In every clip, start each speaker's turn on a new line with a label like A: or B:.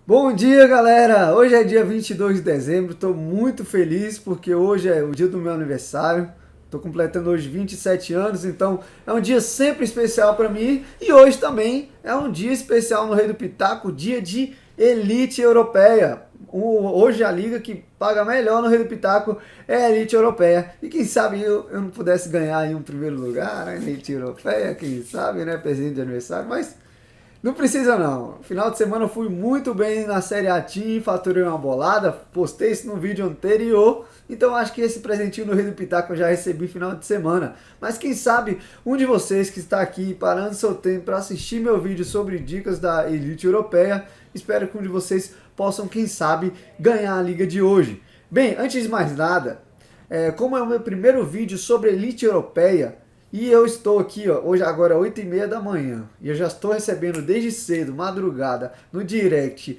A: Bom dia, galera! Hoje é dia 22 de dezembro, estou muito feliz porque hoje é o dia do meu aniversário. Estou completando hoje 27 anos, então é um dia sempre especial para mim. E hoje também é um dia especial no Rei do Pitaco, dia de Elite Europeia. Hoje a liga que paga melhor no Rei do Pitaco é a Elite Europeia. E quem sabe eu não pudesse ganhar aí um primeiro lugar, né? Elite Europeia, quem sabe, né? Presente de aniversário, mas não precisa não. Final de semana eu fui muito bem na Série A Team, faturei uma bolada, postei isso no vídeo anterior. Então acho que esse presentinho no Rei do Pitaco eu já recebi final de semana. Mas quem sabe um de vocês que está aqui parando seu tempo para assistir meu vídeo sobre dicas da Elite Europeia, espero que um de vocês possam, quem sabe, ganhar a liga de hoje. Bem, antes de mais nada, como é o meu primeiro vídeo sobre Elite Europeia, e eu estou aqui, ó, hoje agora é 8h30 da manhã, e eu já estou recebendo desde cedo, madrugada, no direct,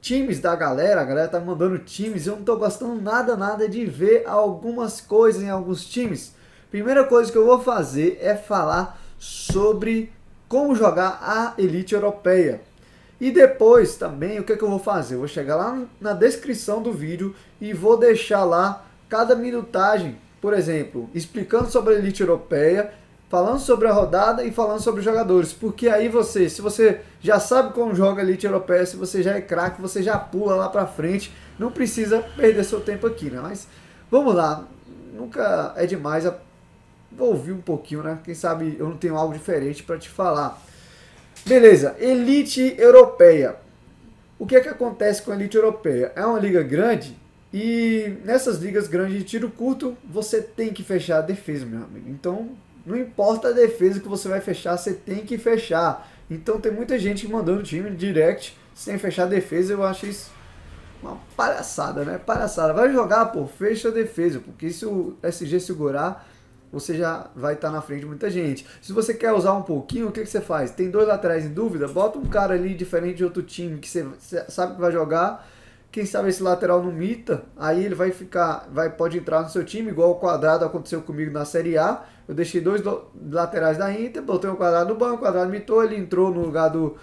A: times da galera, a galera tá me mandando times, eu não estou gostando nada de ver algumas coisas em alguns times. Primeira coisa que eu vou fazer é falar sobre como jogar a Elite Europeia. E depois também, o que eu vou fazer? Eu vou chegar lá na descrição do vídeo e vou deixar lá cada minutagem, por exemplo, explicando sobre a Elite Europeia, falando sobre a rodada e falando sobre os jogadores. Porque aí você, se você já sabe como joga a Elite Europeia, se você já é craque, você já pula lá pra frente, não precisa perder seu tempo aqui, né? Mas vamos lá, nunca é demais ouvir um pouquinho, né? Quem sabe eu não tenho algo diferente para te falar. Beleza, Elite Europeia. O que é que acontece com a Elite Europeia? É uma liga grande e nessas ligas grandes de tiro curto você tem que fechar a defesa, meu amigo. Então não importa a defesa que você vai fechar, você tem que fechar. Então tem muita gente mandando time direct sem fechar a defesa. Eu acho isso uma palhaçada, né? Palhaçada. Vai jogar, pô, fecha a defesa, porque se o SG segurar, você já vai estar na frente de muita gente. Se você quer usar um pouquinho, o que você faz? Tem dois laterais em dúvida? Bota um cara ali diferente de outro time que você sabe que vai jogar. Quem sabe esse lateral não mita, aí ele pode entrar no seu time, igual o Quadrado aconteceu comigo na Série A. Eu deixei dois laterais da Inter, botei o Quadrado no banco, o Quadrado mitou, ele entrou no lugar do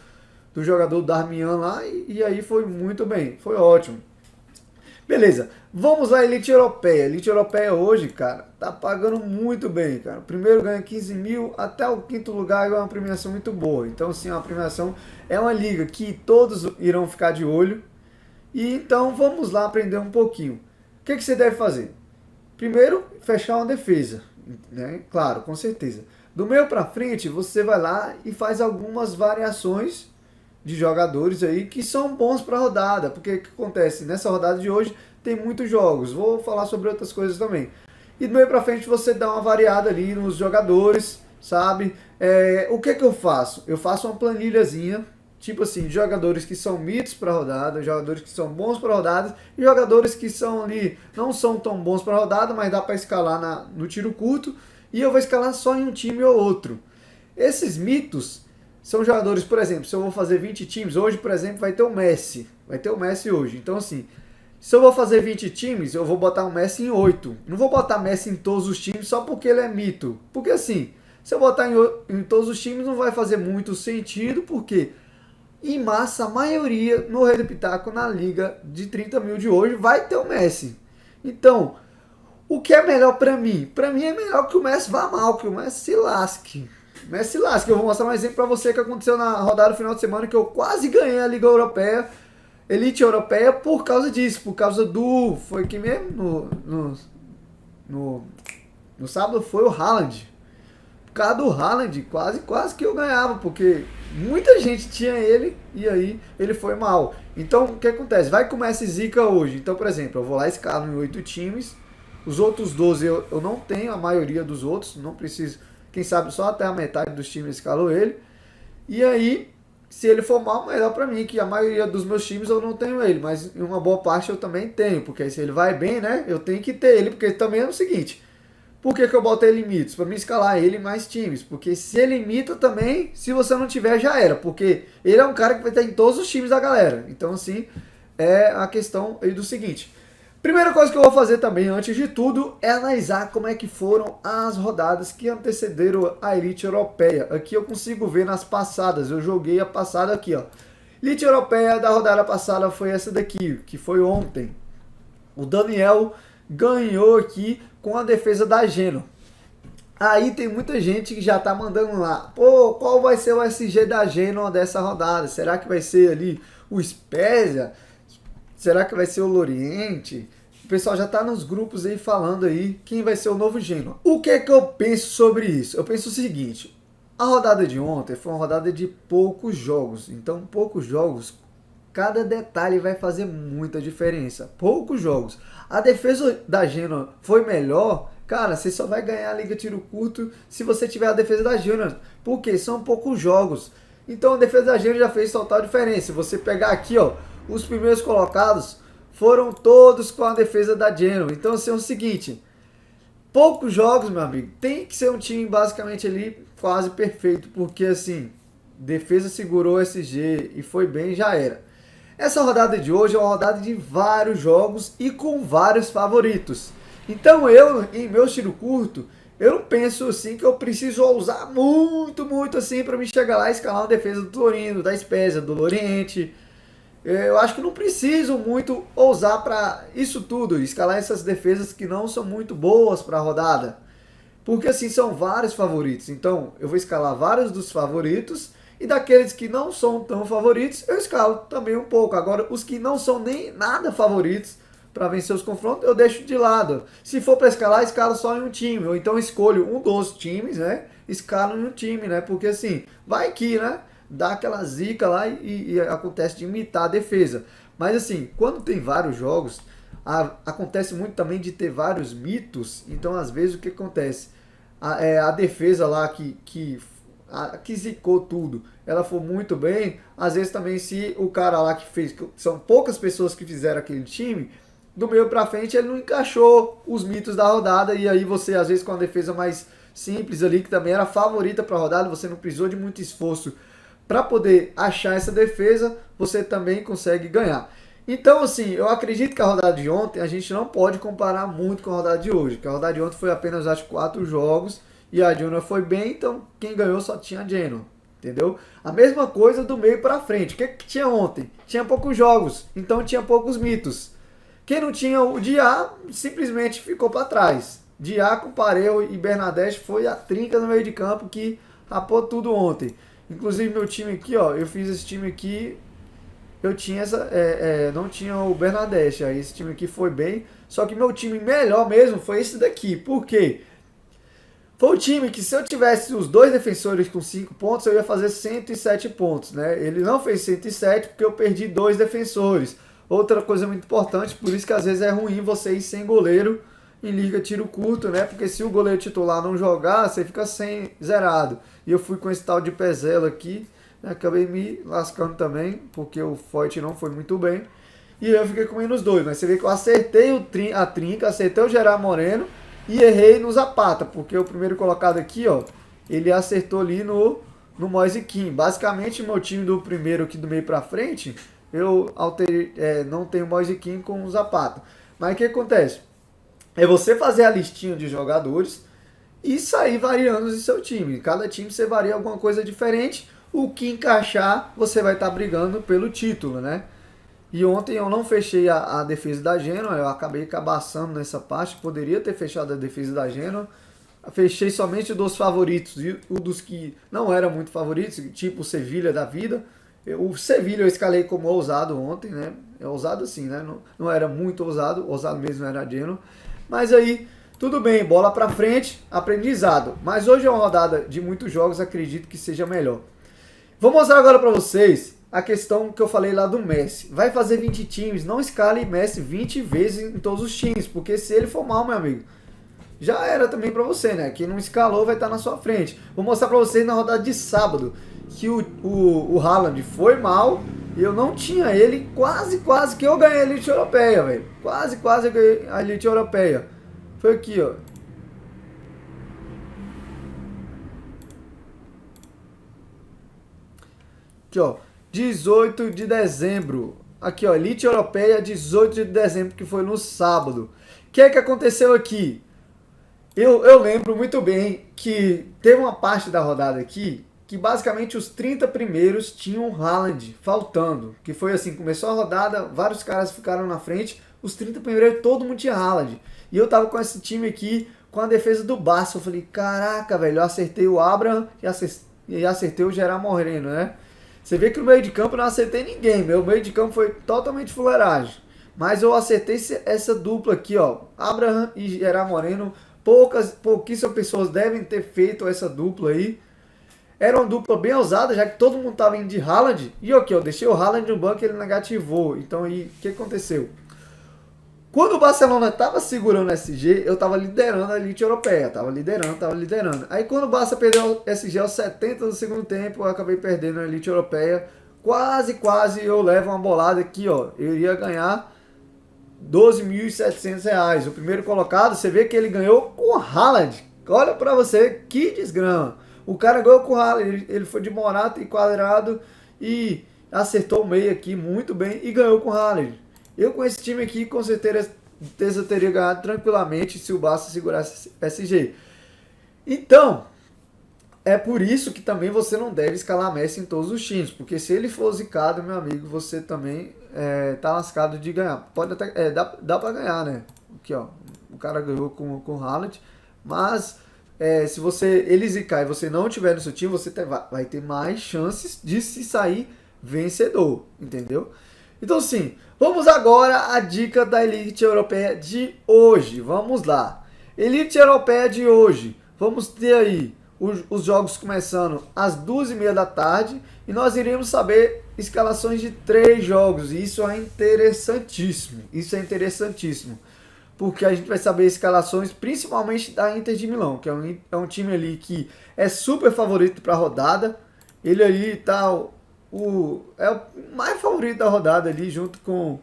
A: jogador Darmian lá e aí foi muito bem, foi ótimo. Beleza, vamos lá, Elite Europeia. Elite Europeia hoje, cara, tá pagando muito bem, cara. O primeiro ganha 15 mil, até o quinto lugar é uma premiação muito boa. Então, assim, uma premiação é uma liga que todos irão ficar de olho. E então, vamos lá aprender um pouquinho. O que você deve fazer? Primeiro, fechar uma defesa, né? Claro, com certeza. Do meio para frente, você vai lá e faz algumas variações de jogadores aí que são bons para a rodada, porque o que acontece? Nessa rodada de hoje tem muitos jogos, vou falar sobre outras coisas também. E do meio para frente você dá uma variada ali nos jogadores, sabe? O que eu faço? Eu faço uma planilhazinha, tipo assim, de jogadores que são mitos para rodada, jogadores que são bons para rodadas e jogadores que são ali, não são tão bons para rodada, mas dá para escalar no tiro curto, e eu vou escalar só em um time ou outro. Esses mitos são jogadores, por exemplo, se eu vou fazer 20 times, hoje, por exemplo, vai ter o Messi. Vai ter o Messi hoje. Então, assim, se eu vou fazer 20 times, eu vou botar o Messi em 8. Não vou botar Messi em todos os times só porque ele é mito. Porque, assim, se eu botar em todos os times, não vai fazer muito sentido, porque em massa, a maioria no Rei do Pitaco, na liga de 30 mil de hoje, vai ter o Messi. Então, o que é melhor pra mim? Pra mim é melhor que o Messi vá mal, que o Messi se lasque. Messi lasca. Eu vou mostrar um exemplo pra você que aconteceu na rodada do final de semana, que eu quase ganhei a Liga Europeia, Elite Europeia, por causa disso, por causa do... Foi que mesmo? No sábado foi o Haaland. Por causa do Haaland, quase que eu ganhava, porque muita gente tinha ele e aí ele foi mal. Então, o que acontece? Vai começar zica hoje. Então, por exemplo, eu vou lá e escalo em 8 times. Os outros 12 eu não tenho, a maioria dos outros, não preciso. Quem sabe só até a metade dos times escalou ele. E aí, se ele for mal, melhor pra mim, que a maioria dos meus times eu não tenho ele, mas em uma boa parte eu também tenho, porque aí se ele vai bem, né, eu tenho que ter ele, porque também é o seguinte, por que eu boto ele em mitos? Pra mim escalar ele em mais times, porque se ele imita também, se você não tiver já era, porque ele é um cara que vai estar em todos os times da galera. Então assim, é a questão aí do seguinte. Primeira coisa que eu vou fazer também, antes de tudo, é analisar como é que foram as rodadas que antecederam a Elite Europeia. Aqui eu consigo ver nas passadas, eu joguei a passada aqui, ó. Elite Europeia da rodada passada foi essa daqui, que foi ontem. O Daniel ganhou aqui com a defesa da Geno. Aí tem muita gente que já tá mandando lá, pô, qual vai ser o SG da Genoa dessa rodada? Será que vai ser ali o Spezia? Será que vai ser o Loriente? O pessoal já tá nos grupos aí falando aí quem vai ser o novo Genoa. O que é que eu penso sobre isso? Eu penso o seguinte, a rodada de ontem foi uma rodada de poucos jogos, então poucos jogos, cada detalhe vai fazer muita diferença. Poucos jogos. A defesa da Genoa foi melhor. Cara, você só vai ganhar a Liga Tiro Curto se você tiver a defesa da Genoa. Porque são poucos jogos. Então a defesa da Genoa já fez total diferença. Se você pegar aqui, ó, os primeiros colocados foram todos com a defesa da Genoa. Então assim, é o seguinte, poucos jogos, meu amigo. Tem que ser um time basicamente ali quase perfeito. Porque assim, defesa segurou o SG e foi bem, já era. Essa rodada de hoje é uma rodada de vários jogos e com vários favoritos. Então eu, em meu tiro curto, eu não penso assim que eu preciso ousar muito assim para me chegar lá e escalar uma defesa do Torino, da Spezia, do Loriente. Eu acho que não preciso muito ousar para isso tudo, escalar essas defesas que não são muito boas para a rodada. Porque assim, são vários favoritos. Então eu vou escalar vários dos favoritos e daqueles que não são tão favoritos, eu escalo também um pouco. Agora, os que não são nem nada favoritos para vencer os confrontos, eu deixo de lado. Se for para escalar, escalo só em um time. Ou então escolho um dos times, né? Escalo em um time, né? Porque assim, vai que, né? Dá aquela zica lá e acontece de imitar a defesa. Mas assim, quando tem vários jogos, acontece muito também de ter vários mitos. Então, às vezes, o que acontece? A defesa lá que zicou tudo, ela for muito bem, às vezes também se o cara lá que fez, são poucas pessoas que fizeram aquele time, do meio pra frente ele não encaixou os mitos da rodada, e aí você às vezes com a defesa mais simples ali, que também era favorita pra rodada, você não precisou de muito esforço para poder achar essa defesa, você também consegue ganhar. Então assim, eu acredito que a rodada de ontem a gente não pode comparar muito com a rodada de hoje, que a rodada de ontem foi apenas acho 4 jogos, e a Genoa foi bem, então quem ganhou só tinha a Genoa, entendeu? A mesma coisa do meio para frente. O que tinha ontem? Tinha poucos jogos, então tinha poucos mitos. Quem não tinha o Diá simplesmente ficou para trás. Diá com Pareu e Bernadette foi a trinca no meio de campo que rapou tudo ontem. Inclusive meu time aqui, ó, eu fiz esse time aqui, eu tinha não tinha o Bernadette, aí esse time aqui foi bem, só que meu time melhor mesmo foi esse daqui. Por quê? Foi o time que se eu tivesse os dois defensores com 5 pontos, eu ia fazer 107 pontos, né? Ele não fez 107 porque eu perdi 2 defensores. Outra coisa muito importante, por isso que às vezes é ruim você ir sem goleiro em liga tiro curto, né? Porque se o goleiro titular não jogar, você fica sem zerado. E eu fui com esse tal de Pezelo aqui, né? Acabei me lascando também, porque o Foyt não foi muito bem. E eu fiquei com menos 2, mas você vê que eu acertei a trinca, acertei o Gerard Moreno, e errei no Zapata, porque o primeiro colocado aqui, ó, ele acertou ali no Moise Kean. Basicamente, meu time do primeiro aqui do meio pra frente, eu alterei, não tenho Moise Kean com o Zapata. Mas o que acontece? É você fazer a listinha de jogadores e sair variando o seu time. Cada time você varia alguma coisa diferente. O que encaixar, você vai estar brigando pelo título, né? E ontem eu não fechei a defesa da Genoa, eu acabei cabaçando nessa parte, poderia ter fechado a defesa da Genoa. Fechei somente dos favoritos e o dos que não eram muito favoritos, tipo o Sevilha da vida. O Sevilha eu escalei como ousado ontem, né? É ousado assim, né? Não era muito ousado, ousado mesmo era a Genoa. Mas aí, tudo bem, bola pra frente, aprendizado. Mas hoje é uma rodada de muitos jogos, acredito que seja melhor. Vou mostrar agora pra vocês a questão que eu falei lá do Messi. Vai fazer 20 times, não escale Messi 20 vezes em todos os times, porque se ele for mal, meu amigo, já era também pra você, né? Quem não escalou vai estar na sua frente. Vou mostrar pra vocês na rodada de sábado que o Haaland foi mal e eu não tinha ele, quase que eu ganhei a Elite Europeia, velho. Quase eu ganhei a Elite Europeia. Foi aqui, ó. Aqui, ó. 18 de dezembro. Aqui, ó. Elite Europeia, 18 de dezembro, que foi no sábado. O que é que aconteceu aqui? Eu lembro muito bem que teve uma parte da rodada aqui que basicamente os 30 primeiros tinham Haaland faltando. Que foi assim, começou a rodada, vários caras ficaram na frente, os 30 primeiros todo mundo tinha Haaland. E eu tava com esse time aqui, com a defesa do Barça. Eu falei, caraca, velho, eu acertei o Abraham e acertei o Gerard Moreno, né? Você vê que no meio de campo eu não acertei ninguém, meu meio de campo foi totalmente fuleiragem. Mas eu acertei essa dupla aqui, ó, Abraham e Gerard Moreno. Pouquíssimas pessoas devem ter feito essa dupla aí. Era uma dupla bem ousada, já que todo mundo estava indo de Haaland. E aqui, eu deixei o Haaland no banco e ele negativou. Então aí, o que aconteceu? Quando o Barcelona estava segurando o SG, eu estava liderando a elite europeia. Tava liderando. Aí quando o Barça perdeu o SG aos 70 do segundo tempo, eu acabei perdendo a elite europeia. Quase eu levo uma bolada aqui, ó. Eu iria ganhar R$12.700. O primeiro colocado, você vê que ele ganhou com o Haaland. Olha pra você, que desgrama. O cara ganhou com o Haaland, ele foi de Morata e Quadrado e acertou o meio aqui muito bem e ganhou com o Haaland. Eu com esse time aqui, com certeza teria ganhado tranquilamente se o Barça segurasse SG. Então, é por isso que também você não deve escalar Messi em todos os times, porque se ele for zicado, meu amigo, você também tá lascado de ganhar. Pode até, dá pra ganhar, né? Aqui, ó, o cara ganhou com o Haaland, mas se ele zicar e você não tiver no seu time, você vai ter mais chances de se sair vencedor, entendeu? Então sim, vamos agora à dica da Elite Europeia de hoje. Vamos lá. Elite Europeia de hoje. Vamos ter aí os jogos começando às 2h30 da tarde e nós iremos saber escalações de 3 jogos. E isso é interessantíssimo. Porque a gente vai saber escalações principalmente da Inter de Milão, que é um time ali que é super favorito para a rodada. Ele ali tá é o mais favorito da rodada ali, junto com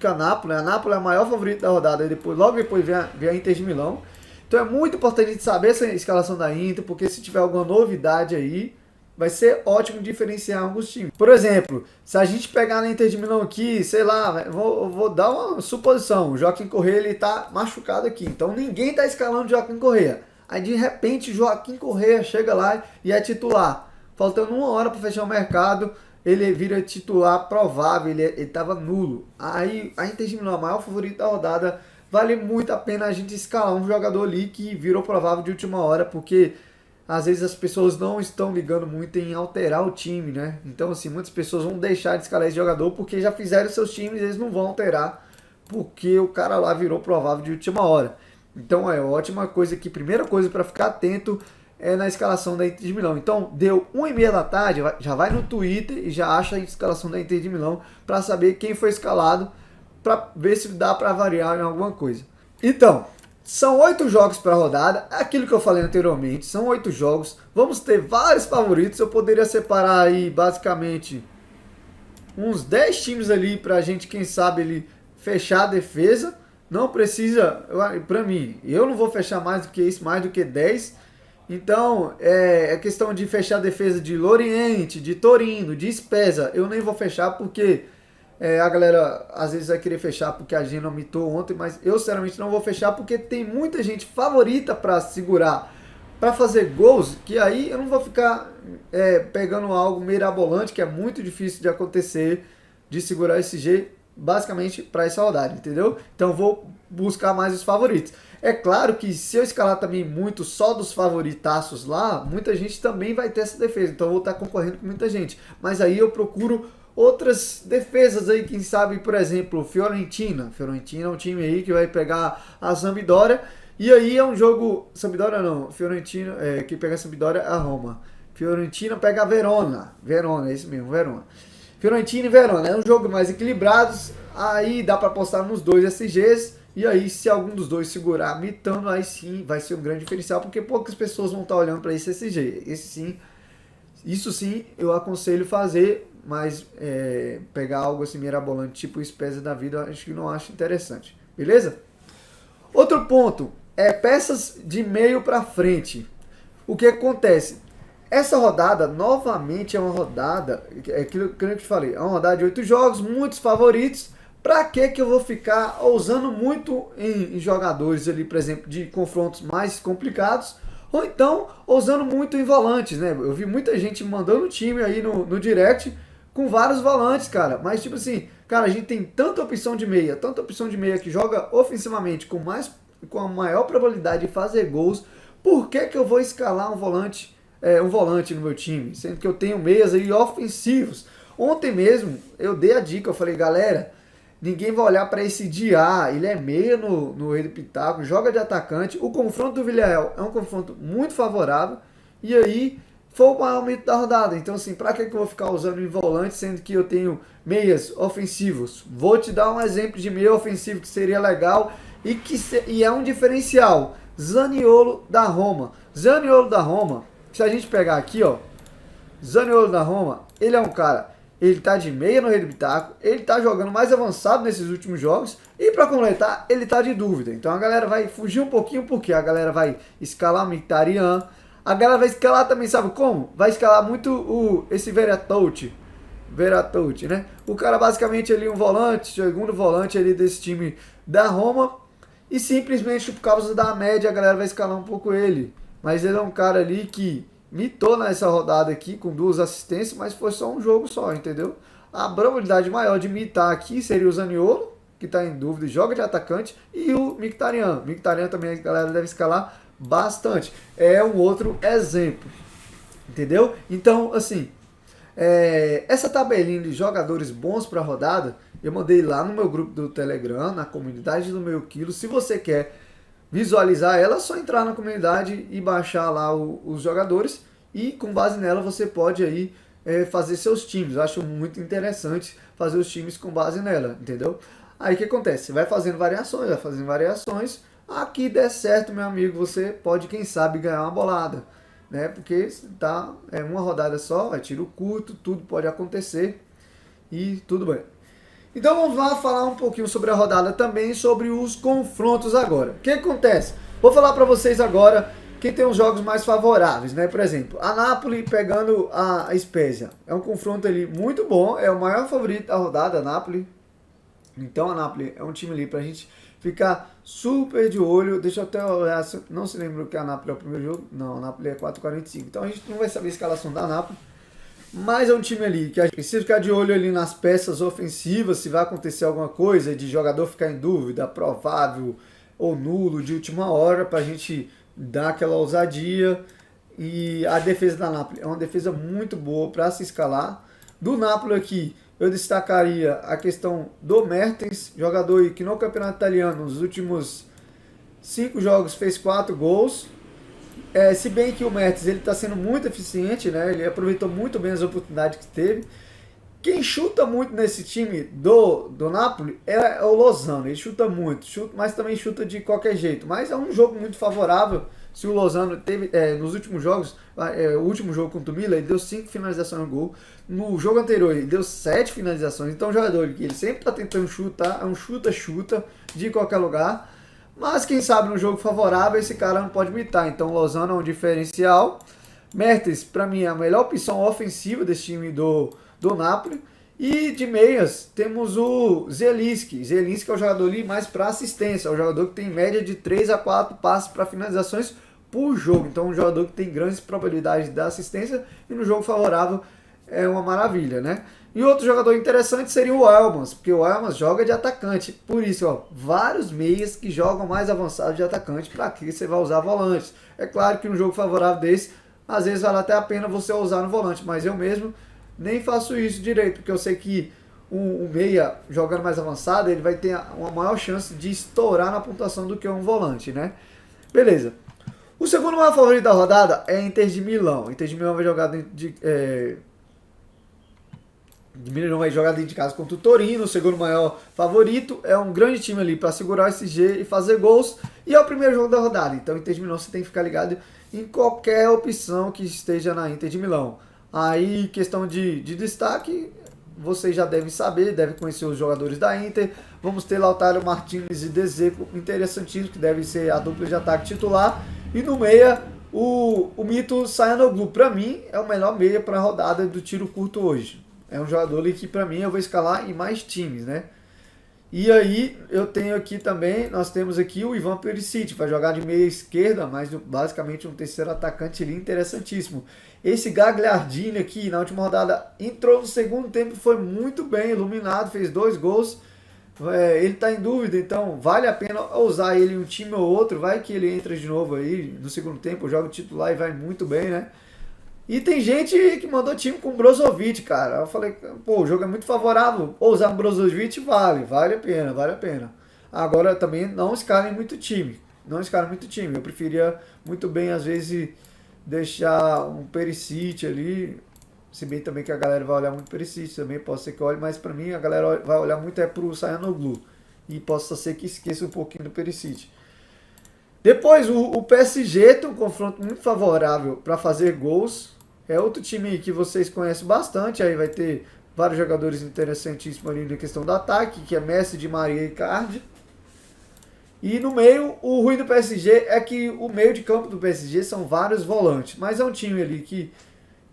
A: a Napoli. A Napoli é a maior favorita da rodada, e logo depois vem a Inter de Milão. Então é muito importante a gente saber essa escalação da Inter, porque se tiver alguma novidade aí, vai ser ótimo diferenciar alguns times. Por exemplo, se a gente pegar na Inter de Milão aqui, sei lá, vou dar uma suposição, o Joaquim Correa ele tá machucado aqui, então ninguém tá escalando o Joaquim Correa. Aí de repente Joaquim Correa chega lá e é titular. Faltando 1 hora para fechar o mercado, ele vira titular provável, ele estava nulo. Aí a Inter de Milão, a maior favorita da rodada, vale muito a pena a gente escalar um jogador ali que virou provável de última hora, porque às vezes as pessoas não estão ligando muito em alterar o time, né? Então assim, muitas pessoas vão deixar de escalar esse jogador porque já fizeram seus times, eles não vão alterar, porque o cara lá virou provável de última hora. Então é ótima coisa aqui, primeira coisa para ficar atento na escalação da Inter de Milão. Então, deu 1h30 da tarde, já vai no Twitter e já acha a escalação da Inter de Milão para saber quem foi escalado, para ver se dá para variar em alguma coisa. Então, são 8 jogos para a rodada, aquilo que eu falei anteriormente, são 8 jogos, vamos ter vários favoritos, eu poderia separar aí basicamente uns 10 times ali para a gente, quem sabe, ele fechar a defesa. Não precisa, para mim, eu não vou fechar mais do que isso, mais do que 10. Então, é questão de fechar a defesa de Loriente, de Torino, de Spezia. Eu nem vou fechar porque a galera às vezes vai querer fechar porque a Genoa mitou ontem, mas eu sinceramente não vou fechar porque tem muita gente favorita para segurar, para fazer gols, que aí eu não vou ficar pegando algo mirabolante, que é muito difícil de acontecer, de segurar esse G basicamente para essa rodada, entendeu? Então vou buscar mais os favoritos. É claro que se eu escalar também muito só dos favoritaços lá, muita gente também vai ter essa defesa, então eu vou estar concorrendo com muita gente. Mas aí eu procuro outras defesas aí, quem sabe, por exemplo, Fiorentina. Fiorentina é um time aí que vai pegar a Sampdoria, e aí é um jogo... Sampdoria não, Fiorentina, quem pega a Sampdoria é a Roma. Fiorentina pega a Verona, é isso mesmo, Verona. Fiorentina e Verona, é um jogo mais equilibrado, aí dá para apostar nos dois SGs, e aí se algum dos dois segurar mitando, aí sim vai ser um grande diferencial, porque poucas pessoas vão estar olhando para esse SG. Isso sim eu aconselho fazer, mas pegar algo assim mirabolante, tipo o Spezia da vida, eu acho que não acho interessante, beleza? Outro ponto, peças de meio para frente. O que acontece? Essa rodada, novamente, é uma rodada, aquilo que eu te falei, é uma rodada de 8 jogos, muitos favoritos. Pra que eu vou ficar ousando muito em jogadores ali, por exemplo, de confrontos mais complicados, Ou então usando muito em volantes, né? Eu vi muita gente mandando time aí no direct com vários volantes, cara. Mas tipo assim, cara, a gente tem tanta opção de meia, tanta opção de meia que joga ofensivamente com a maior probabilidade de fazer gols. Por que que eu vou escalar um volante no meu time, sendo que eu tenho meias aí ofensivos? Ontem mesmo eu dei a dica, eu falei, galera, ninguém vai olhar para esse Diá, ele é meia no Rei do Pitaco, joga de atacante. O confronto do Villarreal é um confronto muito favorável. E aí foi o maior aumento da rodada. Então, assim, para que eu vou ficar usando em volante, sendo que eu tenho meias ofensivos? Vou te dar um exemplo de meia ofensivo que seria legal e é um diferencial. Zaniolo da Roma. Zaniolo da Roma, se a gente pegar aqui, ó, Zaniolo da Roma, ele é um cara, ele tá de meia no Rei do Pitaco, ele tá jogando mais avançado nesses últimos jogos, e para completar, ele tá de dúvida. Então a galera vai fugir um pouquinho, porque a galera vai escalar o Mkhitaryan, a galera vai escalar também, sabe como? Vai escalar muito esse Veratout, né? O cara basicamente ali um volante, segundo volante ali desse time da Roma, e simplesmente por causa da média a galera vai escalar um pouco ele. Mas ele é um cara ali que mitou nessa rodada aqui com 2 assistências, mas foi só um jogo só, entendeu? A probabilidade maior de mitar aqui seria o Zaniolo, que está em dúvida e joga de atacante, e o Mkhitaryan. Mkhitaryan também a galera deve escalar bastante. É um outro exemplo, entendeu? Então, assim, essa tabelinha de jogadores bons para a rodada, eu mandei lá no meu grupo do Telegram, na comunidade do Meio Quilo. Se você quer visualizar ela, é só entrar na comunidade e baixar lá os jogadores, e com base nela você pode aí fazer seus times. Eu acho muito interessante fazer os times com base nela, entendeu? Aí o que acontece? Você vai fazendo variações, aqui der certo, meu amigo, você pode, quem sabe, ganhar uma bolada, né? Porque tá, é uma rodada só, é tiro curto, tudo pode acontecer e tudo bem. Então vamos lá falar um pouquinho sobre a rodada também, sobre os confrontos agora. O que acontece? Vou falar para vocês agora quem tem os jogos mais favoráveis, né? Por exemplo, a Napoli pegando a Spezia. É um confronto ali muito bom, é o maior favorito da rodada, a Napoli. Então a Napoli é um time ali pra gente ficar super de olho. Deixa eu até olhar, não se lembra que a Napoli é o primeiro jogo? Não, a Napoli é 4,45. Então a gente não vai saber a escalação da Napoli. Mas é um time ali que a gente precisa ficar de olho ali nas peças ofensivas, se vai acontecer alguma coisa de jogador ficar em dúvida, provável ou nulo de última hora, para a gente dar aquela ousadia. E a defesa da Napoli é uma defesa muito boa para se escalar. Do Napoli aqui, eu destacaria a questão do Mertens, jogador que no campeonato italiano, nos últimos 5 jogos, fez 4 gols. Se bem que o Mertens está sendo muito eficiente, né? Ele aproveitou muito bem as oportunidades que teve. Quem chuta muito nesse time do Napoli é o Lozano. Ele chuta muito, mas também chuta de qualquer jeito. Mas é um jogo muito favorável. Se o Lozano teve, nos últimos jogos, o último jogo contra o Milan, ele deu 5 finalizações no gol. No jogo anterior, ele deu 7 finalizações. Então, é um jogador que ele sempre está tentando chutar, é um chuta-chuta de qualquer lugar. Mas quem sabe no jogo favorável esse cara não pode imitar. Então Lozano é um diferencial. Mertens, para mim, é a melhor opção ofensiva desse time do Napoli. E de meias temos o Zielinski. Zielinski é o jogador ali mais para assistência. É o jogador que tem média de 3 a 4 passes para finalizações por jogo. Então é um jogador que tem grandes probabilidades de assistência. E no jogo favorável é uma maravilha, né? E outro jogador interessante seria o Elmas, porque o Elmas joga de atacante. Por isso, ó, vários meias que jogam mais avançado de atacante, para que você vai usar volantes. É claro que um jogo favorável desse, às vezes vale até a pena você usar no volante, mas eu mesmo nem faço isso direito, porque eu sei que um meia jogando mais avançado, ele vai ter uma maior chance de estourar na pontuação do que um volante, né? Beleza. O segundo maior favorito da rodada é Inter de Milão. Inter de Milão vai jogar Milão vai jogar dentro de casa contra o Torino, o segundo maior favorito. É um grande time ali para segurar o SG e fazer gols. E é o primeiro jogo da rodada. Então, Inter de Milão, você tem que ficar ligado em qualquer opção que esteja na Inter de Milão. Aí, questão de destaque, vocês já devem saber, devem conhecer os jogadores da Inter. Vamos ter Lautaro Martinez e Dzeko, interessantíssimo, que deve ser a dupla de ataque titular. E no meia, o mito Çalhanoğlu. Para mim, é o melhor meia para a rodada do tiro curto hoje. É um jogador ali que, para mim, eu vou escalar em mais times, né? E aí eu tenho aqui também, nós temos aqui o Ivan Perisic, vai jogar de meia esquerda, mas basicamente um terceiro atacante ali interessantíssimo. Esse Gagliardini aqui na última rodada entrou no segundo tempo, foi muito bem iluminado, fez 2 gols. Ele está em dúvida, então vale a pena usar ele em um time ou outro, vai que ele entra de novo aí no segundo tempo, joga o titular e vai muito bem, né? E tem gente que mandou time com o Brozovic, cara. Eu falei, pô, o jogo é muito favorável. Usar um Brozovic vale a pena, vale a pena. Agora também não escalem muito time. Não escalem muito time. Eu preferia muito bem, às vezes, deixar um Perisic ali. Se bem também que a galera vai olhar muito Perisic também, pode ser que olhe, mas pra mim a galera vai olhar muito é pro Sayhanoglu. E possa ser que esqueça um pouquinho do Perisic. Depois, o PSG tem um confronto muito favorável para fazer gols. É outro time que vocês conhecem bastante. Aí vai ter vários jogadores interessantíssimos ali na questão do ataque, que é Messi, Di Maria e Icardi. E no meio, o ruim do PSG é que o meio de campo do PSG são vários volantes. Mas é um time ali que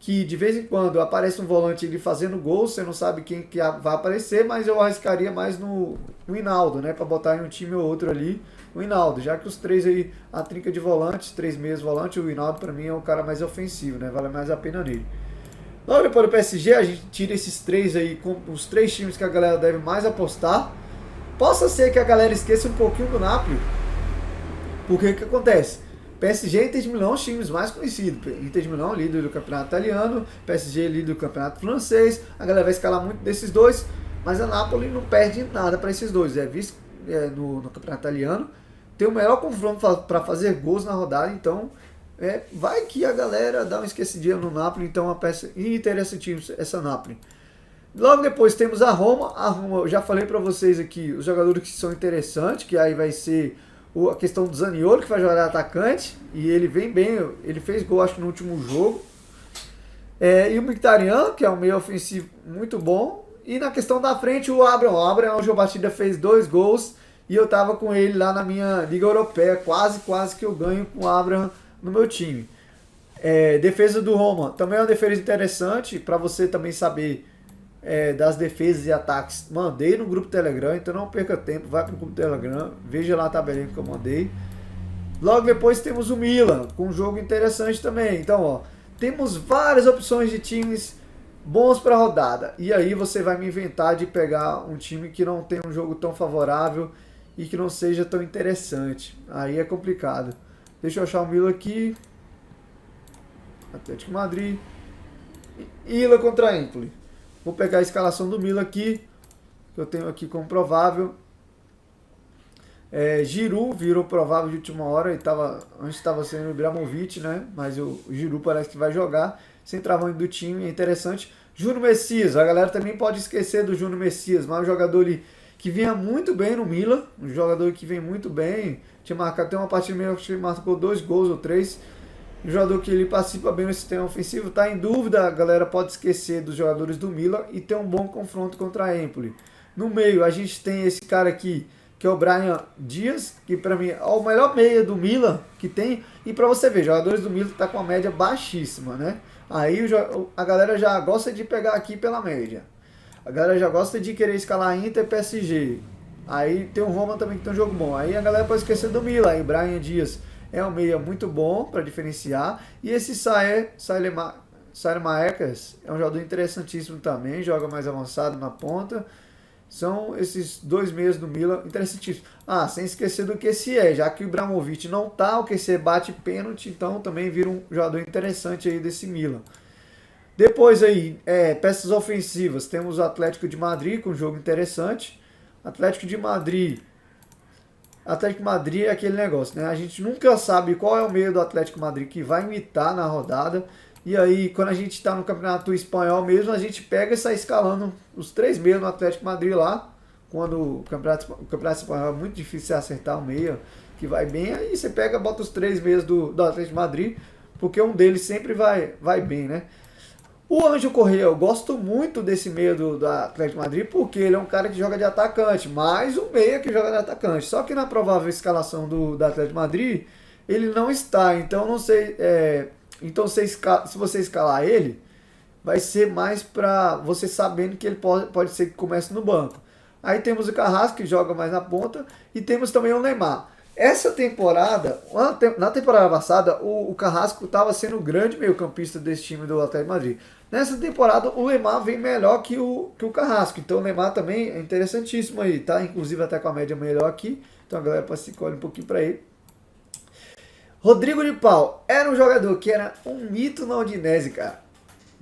A: de vez em quando aparece um volante ali fazendo gol, você não sabe quem que vai aparecer, mas eu arriscaria mais no Hinaldo, né? Para botar em um time ou outro ali o Hinaldo, já que os três aí, a trinca de volantes, 3 meias volantes, o Hinaldo para mim é o cara mais ofensivo, né? Vale mais a pena nele. Logo depois do PSG, a gente tira esses três aí, com os 3 times que a galera deve mais apostar. Possa ser que a galera esqueça um pouquinho do Napoli, porque o que acontece? PSG e Inter de Milão, os times mais conhecidos. Inter de Milão, líder do campeonato italiano, PSG, líder do campeonato francês. A galera vai escalar muito desses dois, mas a Napoli não perde nada para esses dois. É visto no campeonato italiano, tem o melhor confronto para fazer gols na rodada, então vai que a galera dá uma esquecidinha no Napoli, então uma peça interessantíssima essa Napoli. Logo depois temos a Roma. A Roma, eu já falei para vocês aqui os jogadores que são interessantes, que aí vai ser a questão do Zaniolo, que vai jogar atacante, e ele vem bem, ele fez gol acho que no último jogo. E o Mkhitaryan, que é um meio ofensivo muito bom. E na questão da frente, o Abraham. O Abraham, o João Batista fez 2 gols, e eu tava com ele lá na minha Liga Europeia, quase que eu ganho com o Abraham no meu time. Defesa do Roma, também é uma defesa interessante, para você também saber das defesas e ataques. Mandei no grupo Telegram, então não perca tempo, vai pro grupo Telegram, veja lá a tabelinha que eu mandei. Logo depois temos o Milan, com um jogo interessante também. Então, ó, temos várias opções de times bons para rodada. E aí você vai me inventar de pegar um time que não tem um jogo tão favorável e que não seja tão interessante. Aí é complicado. Deixa eu achar o Milan aqui. Atlético Madrid. Milan contra Empoli. Vou pegar a escalação do Milan aqui, que eu tenho aqui como provável. Giroud virou provável de última hora, antes estava sendo o Ibrahimovic, né? Mas o Giroud parece que vai jogar. Centroavante do time, é interessante. Júnior Messias, a galera também pode esquecer do Júnior Messias, mas um jogador ali que vinha muito bem no Milan, um jogador que vem muito bem, tinha marcado até uma partida meio que marcou 2 gols ou 3. Um jogador que ele participa bem no sistema ofensivo, está em dúvida, a galera pode esquecer dos jogadores do Milan e ter um bom confronto contra a Empoli. No meio, a gente tem esse cara aqui, que é o Brahim Dias, que para mim é o melhor meia do Milan que tem. E para você ver, jogadores do Milan tá com uma média baixíssima, né? Aí a galera já gosta de pegar aqui pela média. A galera já gosta de querer escalar Inter e PSG. Aí tem o Roma também que tem um jogo bom. Aí a galera pode esquecer do Milan. Aí Brahim Dias é um meia muito bom para diferenciar. E esse Saelemaekers é um jogador interessantíssimo também, joga mais avançado na ponta. São esses 2 meias do Milan interessantíssimos. Sem esquecer do QSE, já que o Ibrahimovic não tá, o QSE bate pênalti, então também vira um jogador interessante aí desse Milan. Depois aí, peças ofensivas, temos o Atlético de Madrid com um jogo interessante. Atlético de Madrid é aquele negócio, né? A gente nunca sabe qual é o meio do Atlético de Madrid que vai imitar na rodada. E aí, quando a gente está no Campeonato Espanhol mesmo, a gente pega e sai escalando os 3 meias no Atlético de Madrid lá. Quando o Campeonato Espanhol é muito difícil acertar o meia que vai bem, aí você pega, bota os 3 meias do Atlético de Madrid, porque um deles sempre vai bem, né? O Ângelo Correa, eu gosto muito desse meia do Atlético de Madrid, porque ele é um cara que joga de atacante, mais um meia que joga de atacante. Só que na provável escalação do Atlético de Madrid, ele não está, então não sei... Então, se você escalar ele, vai ser mais para você sabendo que ele pode ser que comece no banco. Aí temos o Carrasco, que joga mais na ponta, e temos também o Neymar. Essa temporada, na temporada passada, o Carrasco estava sendo o grande meio-campista desse time do Atlético de Madrid. Nessa temporada, o Neymar vem melhor que o Carrasco. Então o Neymar também é interessantíssimo aí, tá? Inclusive até com a média melhor aqui. Então a galera pode se colher um pouquinho para ele. Rodrigo de Paul era um jogador que era um mito na Udinese, cara.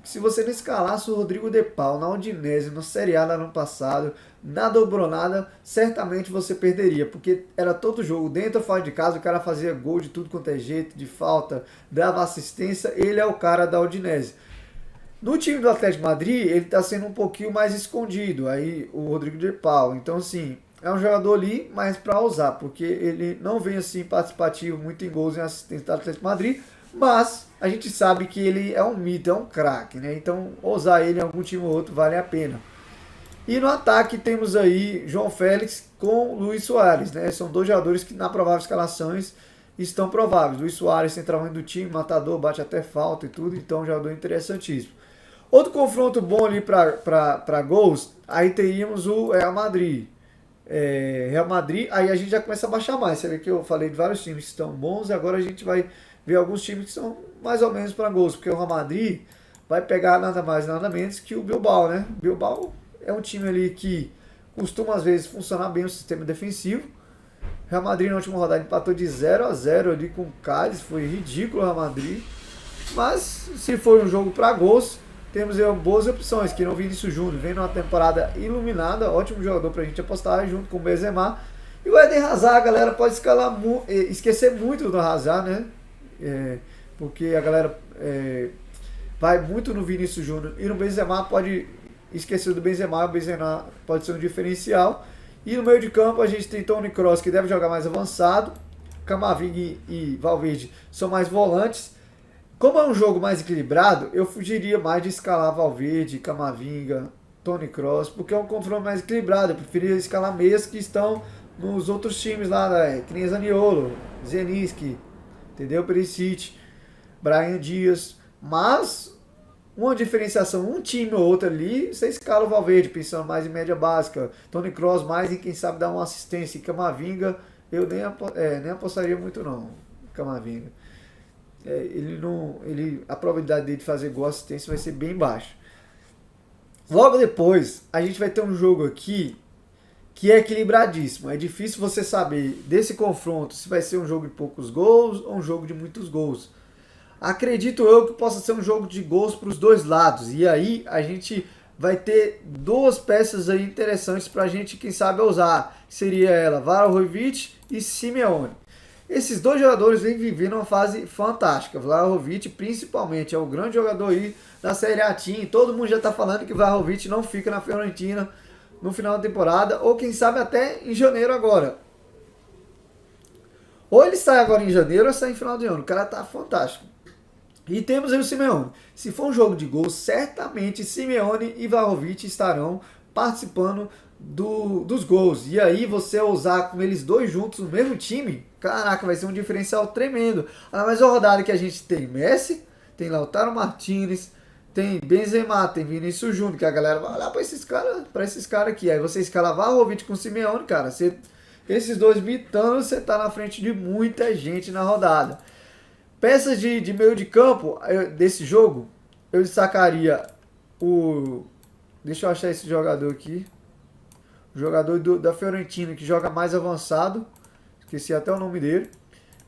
A: Se você não escalasse o Rodrigo de Paul na Udinese, no Série A no ano passado, na dobronada, certamente você perderia, porque era todo jogo, dentro ou fora de casa, o cara fazia gol de tudo quanto é jeito, de falta, dava assistência, ele é o cara da Udinese. No time do Atlético de Madrid, ele está sendo um pouquinho mais escondido, aí o Rodrigo de Paul. Então, assim, é um jogador ali, mas para usar, porque ele não vem assim participativo muito em gols e assistência do Atlético de Madrid, mas a gente sabe que ele é um mito, é um craque, né? Então, usar ele em algum time ou outro vale a pena. E no ataque temos aí João Félix com Luis Soares, né? São dois jogadores que na provável escalações estão prováveis. Luis Soares, centroavante do time, matador, bate até falta e tudo, então um jogador interessantíssimo. Outro confronto bom ali para gols, aí teríamos o Real Madrid. Real Madrid, aí a gente já começa a baixar mais. Você vê que eu falei de vários times que estão bons, e agora a gente vai ver alguns times que são mais ou menos para gols, porque o Real Madrid vai pegar nada mais nada menos que o Bilbao, né? Bilbao é um time ali que costuma às vezes funcionar bem o sistema defensivo. Real Madrid na última rodada empatou de 0-0 ali com o Cádiz, foi ridículo o Real Madrid. Mas se for um jogo para gols, temos boas opções, que não Vinícius Júnior vem numa temporada iluminada, ótimo jogador pra gente apostar junto com o Benzema. E o Eden Hazard, a galera pode esquecer muito do Hazard, né? Porque a galera vai muito no Vinícius Júnior e no Benzema pode esquecer do Benzema, o Benzema pode ser um diferencial. E no meio de campo a gente tem Toni Kroos, que deve jogar mais avançado, Camavinga e Valverde são mais volantes. Como é um jogo mais equilibrado, eu fugiria mais de escalar Valverde, Camavinga, Toni Kroos, porque é um confronto mais equilibrado. Eu preferia escalar meias que estão nos outros times lá, né? Que nem Zaniolo, Zelinski, entendeu? Perisic, Brahim Dias. Mas uma diferenciação, um time ou outro ali, você escala o Valverde, pensando mais em média básica. Toni Kroos mais em quem sabe dar uma assistência. E Camavinga, eu nem apostaria muito não, Camavinga. A probabilidade dele de fazer gol assistência vai ser bem baixa. Logo depois, a gente vai ter um jogo aqui que é equilibradíssimo. É difícil você saber desse confronto se vai ser um jogo de poucos gols ou um jogo de muitos gols. Acredito eu que possa ser um jogo de gols para os dois lados. E aí a gente vai ter duas peças aí interessantes para a gente, quem sabe, usar. Seria ela, Vlahovic e Simeone. Esses dois jogadores vêm vivendo uma fase fantástica. Vlahovic, principalmente, é o grande jogador aí da Série A Team. Todo mundo já está falando que Vlahovic não fica na Fiorentina no final da temporada, ou quem sabe até em janeiro agora. Ou ele sai agora em janeiro ou sai em final de ano. O cara tá fantástico. E temos aí o Simeone. Se for um jogo de gols, certamente Simeone e Vlahovic estarão participando dos gols. E aí você usar com eles dois juntos no mesmo time, caraca, vai ser um diferencial tremendo. Ainda mais uma rodada que a gente tem Messi, tem Lautaro Martinez, tem Benzema, tem Vinícius Júnior, que a galera vai olhar para esses caras aqui. Aí você escala Vlahovic com Simeone, cara, esses dois mitando, você tá na frente de muita gente na rodada. Peças de meio de campo desse jogo, eu destacaria deixa eu achar esse jogador aqui. O jogador da Fiorentina, que joga mais avançado. Esqueci até o nome dele.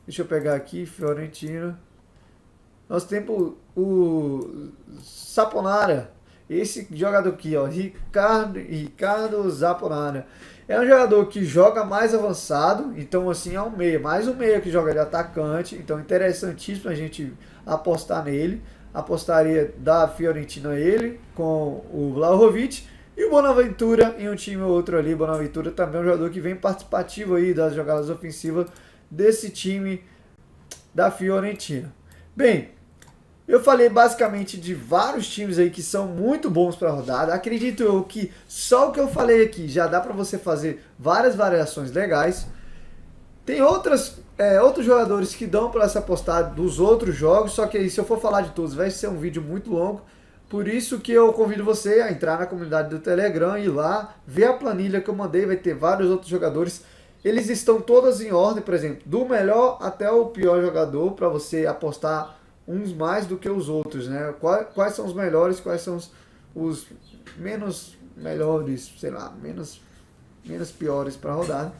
A: Deixa eu pegar aqui, Fiorentina. Nós temos o Saponara. Esse jogador aqui, ó, Ricardo Saponara. É um jogador que joga mais avançado, então assim é um meia, mais um meia que joga de atacante, então interessantíssimo a gente apostar nele. Apostaria da Fiorentina ele, com o Vlahovic, e o Bonaventura em um time ou outro ali. Bonaventura também é um jogador que vem participativo aí das jogadas ofensivas desse time da Fiorentina. Bem, eu falei basicamente de vários times aí que são muito bons para a rodada. Acredito eu que só o que eu falei aqui já dá para você fazer várias variações legais. Tem outros jogadores que dão para se apostar dos outros jogos, só que aí, se eu for falar de todos vai ser um vídeo muito longo. Por isso que eu convido você a entrar na comunidade do Telegram e ir lá, ver a planilha que eu mandei, vai ter vários outros jogadores. Eles estão todas em ordem, por exemplo, do melhor até o pior jogador, para você apostar uns mais do que os outros, né? Quais são os melhores, quais são os menos melhores, sei lá, menos piores para rodar.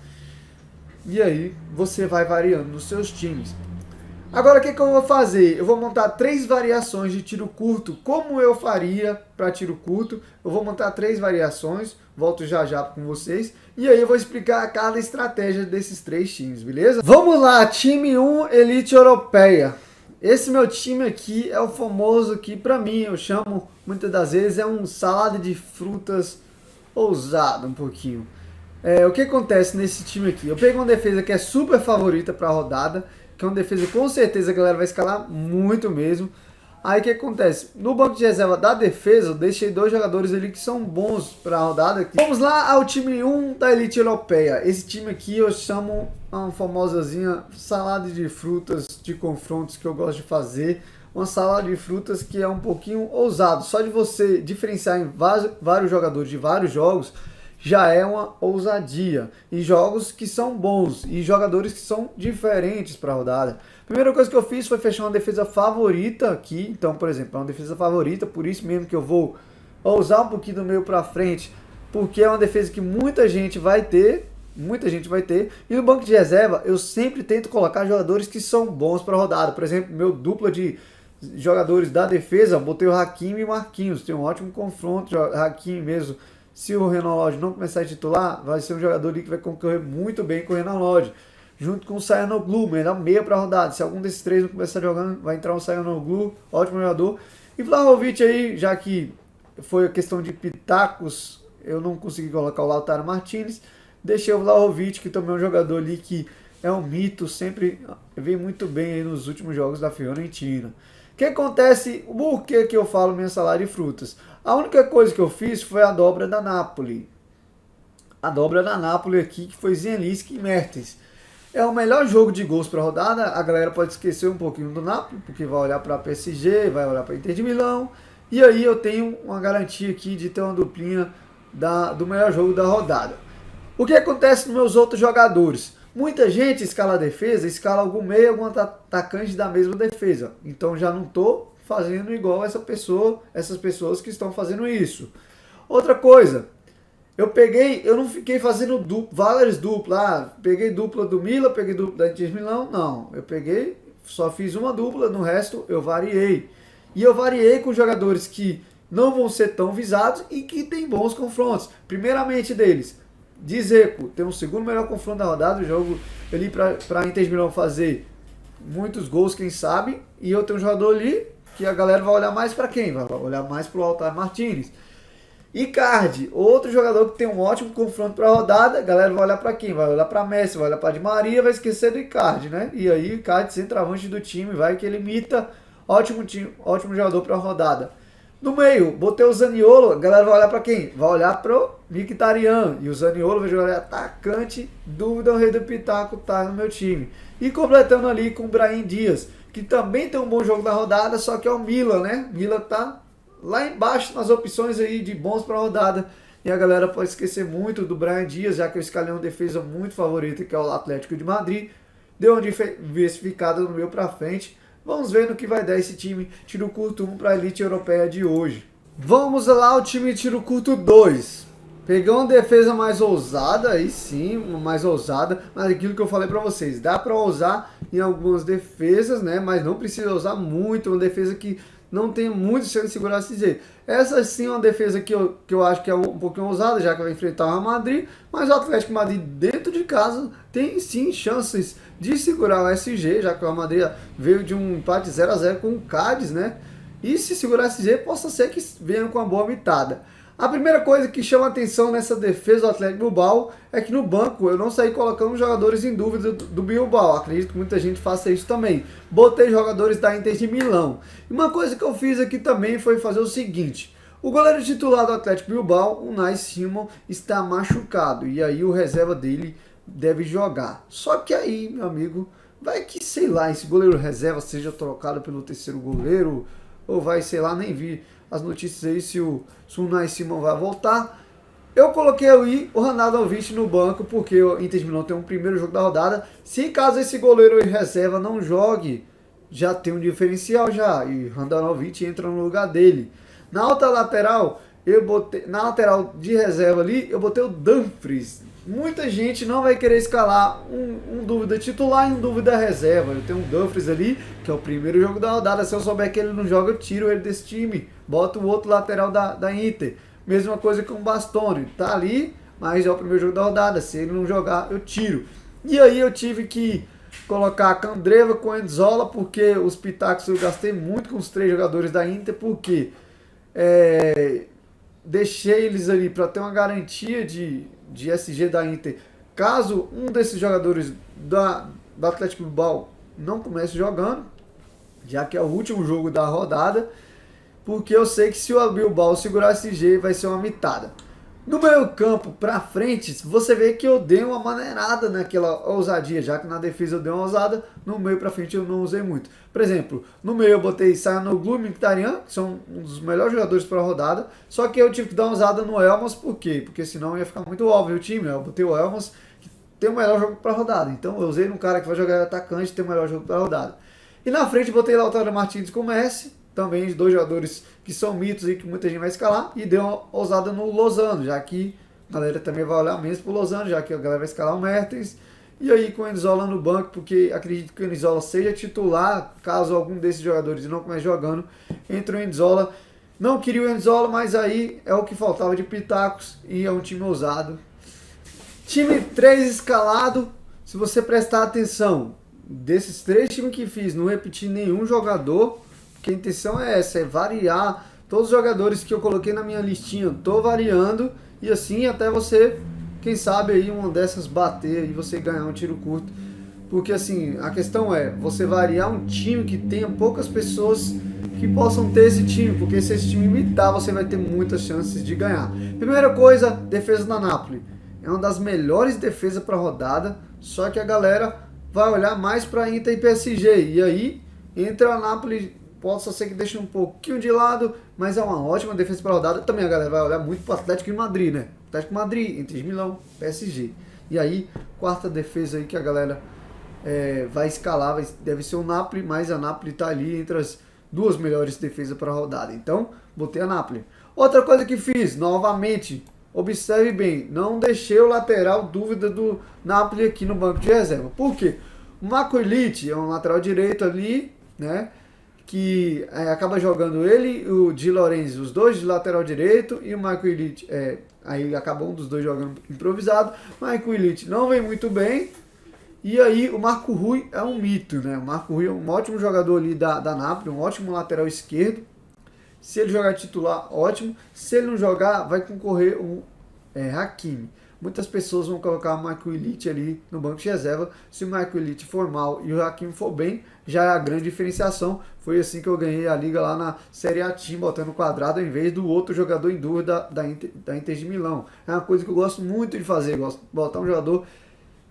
A: E aí você vai variando nos seus times. Agora o que eu vou fazer? Eu vou montar 3 variações de tiro curto, como eu faria para tiro curto. Eu vou montar 3 variações, volto já já com vocês. E aí eu vou explicar cada estratégia desses 3 times, beleza? Vamos lá, time 1, Elite Europeia. Esse meu time aqui é o famoso que para mim, eu chamo muitas das vezes, é um salada de frutas ousado um pouquinho. O que acontece nesse time aqui? Eu peguei uma defesa que é super favorita para a rodada, que é uma defesa com certeza a galera vai escalar muito mesmo. Aí o que acontece? No banco de reserva da defesa, eu deixei 2 jogadores ali que são bons para a rodada aqui. Vamos lá ao time 1 da Elite Europeia. Esse time aqui eu chamo uma famosazinha salada de frutas de confrontos que eu gosto de fazer. Uma salada de frutas que é um pouquinho ousado. Só de você diferenciar em vários jogadores de vários jogos, já é uma ousadia. E jogos que são bons. E jogadores que são diferentes para a rodada. Primeira coisa que eu fiz foi fechar uma defesa favorita aqui. Então, por exemplo, é uma defesa favorita. Por isso mesmo que eu vou ousar um pouquinho do meio para frente. Porque é uma defesa que muita gente vai ter. Muita gente vai ter. E no banco de reserva, eu sempre tento colocar jogadores que são bons para a rodada. Por exemplo, meu dupla de jogadores da defesa, botei o Hakimi e o Marquinhos. Tem um ótimo confronto. Hakimi mesmo. Se o Renan Lodge não começar a titular, vai ser um jogador ali que vai concorrer muito bem com o Renan Lodge. Junto com o Çalhanoğlu, melhor meia para a rodada. Se algum desses 3 não começar jogando, vai entrar o Çalhanoğlu, ótimo jogador. E Vlahovic aí, já que foi a questão de pitacos, eu não consegui colocar o Lautaro Martinez. Deixei o Vlahovic, que também é um jogador ali que é um mito, sempre vem muito bem aí nos últimos jogos da Fiorentina. O que acontece? Por que eu falo minha salada de frutas? A única coisa que eu fiz foi a dobra da Napoli. A dobra da Napoli aqui, que foi Zielinski e Mertens. É o melhor jogo de gols para a rodada. A galera pode esquecer um pouquinho do Napoli, porque vai olhar para a PSG, vai olhar para a Inter de Milão. E aí eu tenho uma garantia aqui de ter uma duplinha do melhor jogo da rodada. O que acontece nos meus outros jogadores? Muita gente escala a defesa, escala algum meio, algum atacante da mesma defesa. Então já não estou fazendo igual essas pessoas que estão fazendo isso. Outra coisa, eu não fiquei fazendo várias duplas. Peguei dupla do Milan, peguei dupla da Inter de Milão. Não, só fiz uma dupla, no resto eu variei. E eu variei com jogadores que não vão ser tão visados e que tem bons confrontos. Primeiramente deles, Dzeko tem um segundo melhor confronto da rodada, o jogo ali para a Inter de Milão fazer muitos gols, quem sabe. E eu tenho um jogador ali que a galera vai olhar mais para quem? Vai olhar mais para o Lautaro Martinez. Icardi, outro jogador que tem um ótimo confronto para a rodada, a galera vai olhar para quem? Vai olhar para Messi, vai olhar para Di Maria, vai esquecer do Icardi, né? E aí o Icardi, centroavante do time, vai que ele imita, ótimo jogador para a rodada. No meio, botei o Zaniolo, a galera vai olhar para quem? Vai olhar pro Mkhitaryan. E o Zaniolo vai jogar atacante, dúvida, o rei do pitaco tá no meu time. E completando ali com o Brahim Dias, que também tem um bom jogo da rodada, só que é o Milan, né? Milan tá lá embaixo nas opções aí de bons para a rodada. E a galera pode esquecer muito do Brahim Dias, já que eu escalei uma defesa muito favorita, que é o Atlético de Madrid. Deu uma diversificada no meu para frente. Vamos ver no que vai dar esse time tiro curto 1 para a Elite Europeia de hoje. Vamos lá ao time tiro curto 2. Pegou uma defesa mais ousada, aí sim, mais ousada, mas aquilo que eu falei para vocês, dá para ousar em algumas defesas, né? Mas não precisa usar muito, uma defesa que não tem muito chance de segurar esse jeito. Essa sim é uma defesa que eu acho que é um pouquinho ousada, já que vai enfrentar o Real Madrid, mas o Atlético de Madrid dentro de casa tem sim chances de segurar o SG, já que o Real Madrid veio de um empate 0-0 com o Cádiz, né? E se segurar o SG, possa ser que venha com uma boa mitada. A primeira coisa que chama atenção nessa defesa do Atlético Bilbao é que no banco eu não saí colocando jogadores em dúvida do Bilbao. Acredito que muita gente faça isso também. Botei jogadores da Inter de Milão. E uma coisa que eu fiz aqui também foi fazer o seguinte. O goleiro titular do Atlético Bilbao, o Unai Simon, está machucado. E aí o reserva dele deve jogar. Só que aí, meu amigo, vai que, sei lá, esse goleiro reserva seja trocado pelo terceiro goleiro, ou vai, sei lá, nem vi as notícias aí se o Unai Simon vai voltar. Eu coloquei aí o Handanovic no banco, porque o Inter de Milão tem um primeiro jogo da rodada. Se caso esse goleiro em reserva não jogue, já tem um diferencial já, e Handanovic entra no lugar dele. Na outra lateral, na lateral de reserva ali, eu botei o Dumfries. Muita gente não vai querer escalar um dúvida titular e um dúvida reserva. Eu tenho um Dumfries ali, que é o primeiro jogo da rodada. Se eu souber que ele não joga, eu tiro ele desse time. Boto o outro lateral da Inter. Mesma coisa com o Bastoni. Tá ali, mas é o primeiro jogo da rodada. Se ele não jogar, eu tiro. E aí eu tive que colocar a Candreva com o Endzola, porque os pitacos eu gastei muito com os 3 jogadores da Inter, porque deixei eles ali para ter uma garantia de SG da Inter. Caso um desses jogadores do Atlético Bilbao não comece jogando, já que é o último jogo da rodada, porque eu sei que se o Bilbao segurar SG vai ser uma mitada. No meio campo pra frente, você vê que eu dei uma maneirada naquela ousadia, já que na defesa eu dei uma ousada, no meio pra frente eu não usei muito. Por exemplo, no meio eu botei Çalhanoğlu e Mkhitaryan, que são um dos melhores jogadores para a rodada, só que eu tive que dar uma ousada no Elmas, por quê? Porque senão ia ficar muito óbvio o time, eu botei o Elmas, que tem o melhor jogo para a rodada, então eu usei num cara que vai jogar atacante e tem o melhor jogo para a rodada. E na frente botei Lautaro Martins com o Messi, também 2 jogadores que são mitos e que muita gente vai escalar, e deu uma ousada no Lozano, já que a galera também vai olhar mesmo pro Lozano, já que a galera vai escalar o Mertens, e aí com o Endzola no banco, porque acredito que o Endzola seja titular, caso algum desses jogadores não comece jogando, entra o Endzola. Não queria o Endzola, mas aí é o que faltava de pitacos, e é um time ousado. Time 3 escalado, se você prestar atenção, desses 3 times que fiz, não repetir nenhum jogador, porque a intenção é essa, é variar. Todos os jogadores que eu coloquei na minha listinha, tô variando, e assim até você, quem sabe aí uma dessas bater e você ganhar um tiro curto. Porque assim, a questão é, você variar um time que tenha poucas pessoas que possam ter esse time, porque se esse time imitar, você vai ter muitas chances de ganhar. Primeira coisa, defesa da Napoli. É uma das melhores defesas para a rodada, só que a galera vai olhar mais para Inter e PSG, e aí entra a Napoli. Possa ser que deixe um pouquinho de lado, mas é uma ótima defesa para a rodada. Também a galera vai olhar muito para o Atlético de Madrid, né? Atlético de Madrid, Inter de Milão, PSG. E aí, quarta defesa aí que a galera vai escalar, deve ser o Napoli, mas a Napoli está ali entre as 2 melhores defesas para a rodada. Então, botei a Napoli. Outra coisa que fiz, novamente, observe bem, não deixei o lateral dúvida do Napoli aqui no banco de reserva. Por quê? O Marco Illich é um lateral direito ali, né? Que acaba jogando ele e o Di Lorenzo, os 2 de lateral direito, e o Marco Illich, aí acaba um dos 2 jogando improvisado. Marco Illich não vem muito bem, e aí o Marco Rui é um mito, né? O Marco Rui é um ótimo jogador ali da Napoli, um ótimo lateral esquerdo. Se ele jogar titular, ótimo. Se ele não jogar, vai concorrer o Hakimi. Muitas pessoas vão colocar o Marco Illich ali no banco de reserva. Se o Marco Illich for mal e o Hakimi for bem, já é a grande diferenciação. Foi assim que eu ganhei a liga lá na Série A Team, botando quadrado em vez do outro jogador em dúvida da Inter de Milão. É uma coisa que eu gosto muito de fazer, gosto de botar um jogador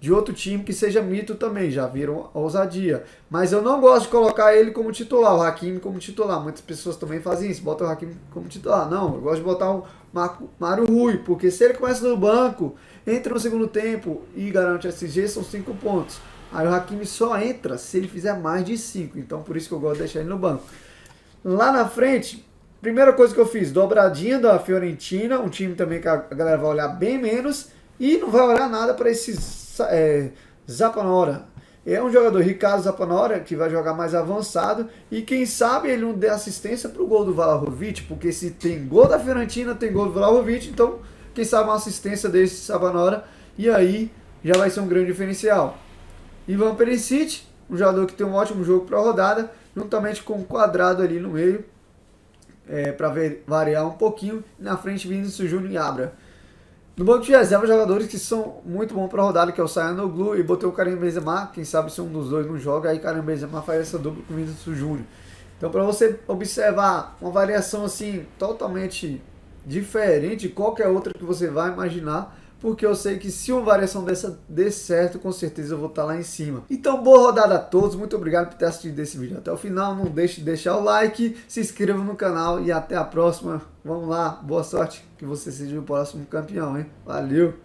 A: de outro time que seja mito também, já viram a ousadia. Mas eu não gosto de colocar ele como titular, o Hakimi como titular. Muitas pessoas também fazem isso, botam o Hakimi como titular. Não, eu gosto de botar o Mário Rui, porque se ele começa no banco, entra no segundo tempo e garante SG, são 5 pontos. Aí o Hakimi só entra se ele fizer mais de 5, então por isso que eu gosto de deixar ele no banco. Lá na frente, primeira coisa que eu fiz, dobradinha da Fiorentina, um time também que a galera vai olhar bem menos, e não vai olhar nada para esse Zapanora. É um jogador, Ricardo Zapanora, que vai jogar mais avançado, e quem sabe ele não dê assistência para o gol do Vlahovic, porque se tem gol da Fiorentina, tem gol do Vlahovic, então quem sabe uma assistência desse Zapanora, e aí já vai ser um grande diferencial. Ivan Perisic, um jogador que tem um ótimo jogo para a rodada, juntamente com um quadrado ali no meio, para variar um pouquinho, na frente Vinícius Júnior e Abra. No banco de reserva, jogadores que são muito bons para a rodada, que é o Çalhanoğlu, e botei o Karim Benzema, quem sabe se um dos 2 não joga, aí Karim Benzema faz essa dupla com o Vinícius Júnior. Então, para você observar uma variação assim totalmente diferente de qualquer outra que você vai imaginar, porque eu sei que se uma variação dessa dê certo, com certeza eu vou estar lá em cima. Então, boa rodada a todos, muito obrigado por ter assistido esse vídeo até o final, não deixe de deixar o like, se inscreva no canal e até a próxima. Vamos lá, boa sorte, que você seja o próximo campeão, hein? Valeu!